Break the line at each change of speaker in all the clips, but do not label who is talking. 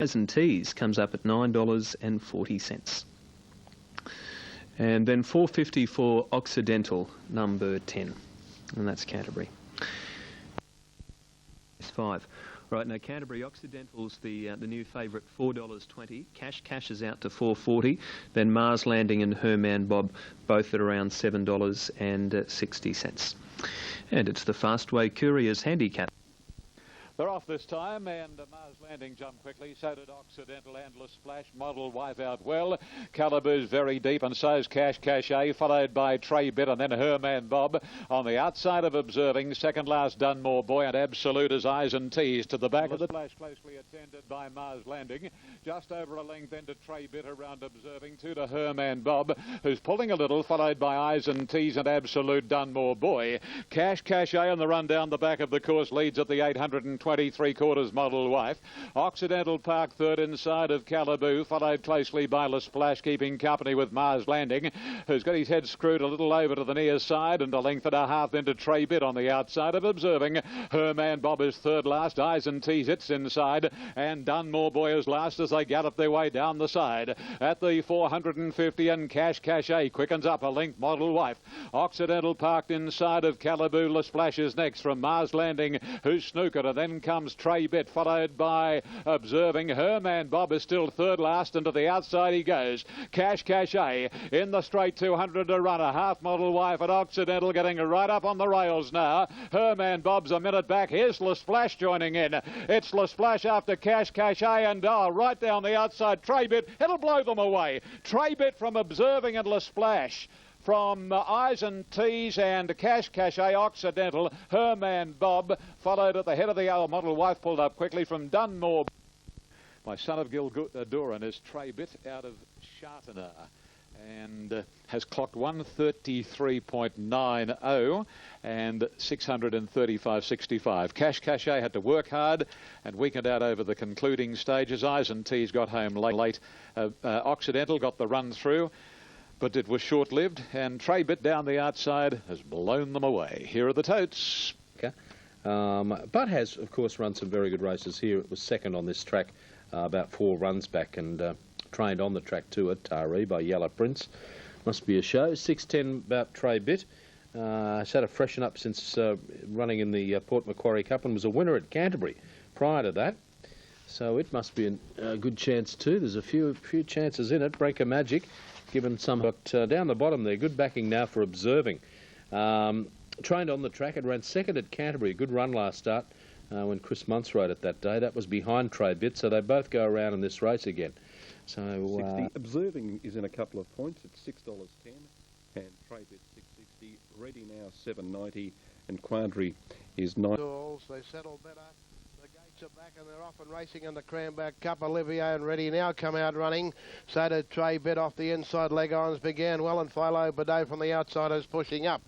Eyes and Teas comes up at $9.40. And then $4.50 for Occidental, number 10. And that's Canterbury. It's 5. Right, now Canterbury Occidental's the new favourite, $4.20. Cash is out to $4.40. Then Mars Landing and Herman Bob, both at around $7.60. And it's the Fastway Couriers handicap.
They're off this time, and Mars Landing jumped quickly. So did Occidental and Le Splash. Model Wife out well. Caliboo's very deep, and so's Cash A, followed by Trey Bit and then Herman Bob. On the outside of Observing, second last Dunmore Boy, and Absolute as Eyes and Teas to the back of the Splash, closely attended by Mars Landing. Just over a length then to Trey Bit around Observing, 2 to Herman Bob, who's pulling a little, followed by Eyes and Teas and Absolute Dunmore Boy. Cash A on the run down the back of the course leads at the 823/4 Model Wife. Occidental Park third inside of Caliboo, followed closely by Le Splash, keeping company with Mars Landing, who's got his head screwed a little over to the near side, and a length and a half into Trey Bit on the outside of Observing. Herman Bob is third last, Eyes and Teas it's inside, and Dunmore Boy is last as they gallop their way down the side. At the 450, and Cash A quickens up a length. Model Wife. Occidental parked inside of Caliboo. Le Splash is next from Mars Landing, who's snookered, and then comes Trey Bit, followed by Observing. Herman Bob is still third last, and to the outside he goes. Cash A in the straight 200 to run. A half Model Wife at Occidental, getting right up on the rails now. Herman Bob's a minute back. Here's Le Splash joining in. It's Le Splash after Cash A, and right down the outside Trey Bit. It'll blow them away. Trey Bit from Observing and Le Splash. From Eyes and Teas and Cash A, Occidental, Herman Bob, followed at the head of the old Model Wife, pulled up quickly from Dunmore. My son of Gilduran is Trey Bit out of Chartana, and has clocked 133.90 and 635.65. Cash A had to work hard and weakened out over the concluding stages. Eyes and Teas got home late. Occidental got the run through, but it was short-lived, and Trey Bit down the outside has blown them away. Here are the totes.
Okay. But has, of course, run some very good races here. It was second on this track about 4 runs back, and trained on the track too at Taree by Yellow Prince. Must be a show. 6:10 about Trey Bit. He's had a freshen up since running in the Port Macquarie Cup, and was a winner at Canterbury prior to that. So it must be a good chance too. There's a few chances in it. Breaker Magic, given some, but down the bottom there, good backing now for Observing. Trained on the track, it ran second at Canterbury. Good run last start when Chris Muntz rode it that day. That was behind Trey Bit, so they both go around in this race again. So
Observing is in a couple of points. It's $6.10, and Trey Bit $6.60. Ready now $7.90, and Quadri is $9.
They settle better. The gates are back and they're off and racing in the Cranback Cup. Olivier and Ready now come out running. So did Trey Bit off the inside. Leg Irons began well, and Philo Badeau from the outside is pushing up.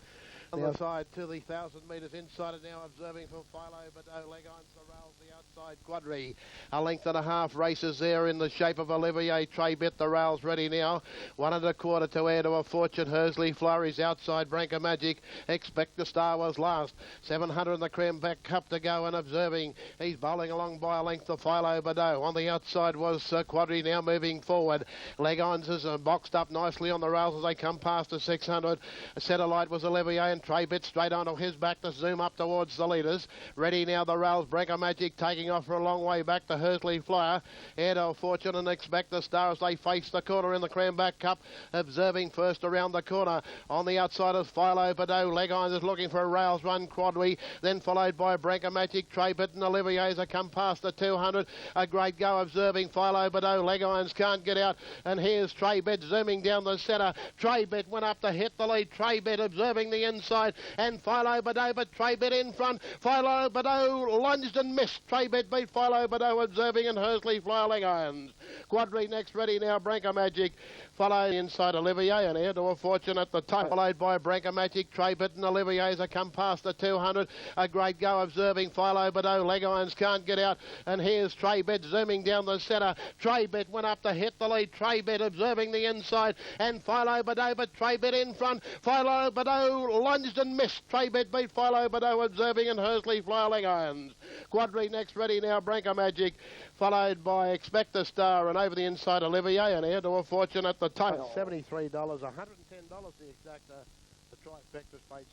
On the side to the 1,000 metres inside, and now Observing for Philo Badeau. Leg Irons the rails, the outside Quadri. A length and a half races there in the shape of Olivier. Trey Bit, the rails ready now. 1 1/4 to Air to a Fortune. Hersley Flurries outside. Branca Magic. Expect the Star was last. 700 in the Cranback Cup to go, and Observing. He's bowling along by a length to Philo Badeau. On the outside was Quadri now moving forward. Leg Irons is boxed up nicely on the rails as they come past the 600. Satellite was Olivier, and Trey Bit straight onto his back to zoom up towards the leaders. Ready now the rails. Breaker Magic taking off for a long way back to Hersley Flyer. Air to Fortune and Expect the Star as they face the corner in the Cranback Cup. Observing first around the corner. On the outside of Philo Badeau. Leg Irons is looking for a rails run. Quadri then followed by Breaker Magic. Trey Bit and Olivier as they come past the 200. A great go Observing. Philo Badeau. Leg Irons can't get out, and here's Trey Bit zooming down the centre. Trey Bit went up to hit the lead. Trey Bit Observing the inside, and Philo Badeau, but Trey Bit in front. Philo Badeau lunged and missed. Trey Bit beat Philo Badeau. Observing, and Hersley Flyer Leg Irons. Quadri next ready now. Branca Magic. Follow inside Olivier, and Air to a Fortune at the top, followed by Branca Magic. Trey Bit and Olivier as they come past the 200. A great go Observing. Philo Badeau. Leg Irons can't get out, and here's Trey Bit zooming down the centre. Trey Bit went up to hit the lead. Trey Bit Observing the inside, and Philo Badeau, but Trey Bit in front. Philo Badeau lunged lunged and missed. Trey Bet beat Philo Bordeaux Observing and Hersley Flyer Leg Irons. Quadri next ready now, Branca Magic, followed by Expect a Star, and over the inside Olivier and Heir to a Fortune at the tail. $73, $110 the exact the trifecta space.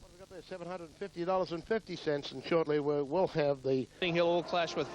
What have we got there? $750.50, and shortly we'll have the
He'll all clash with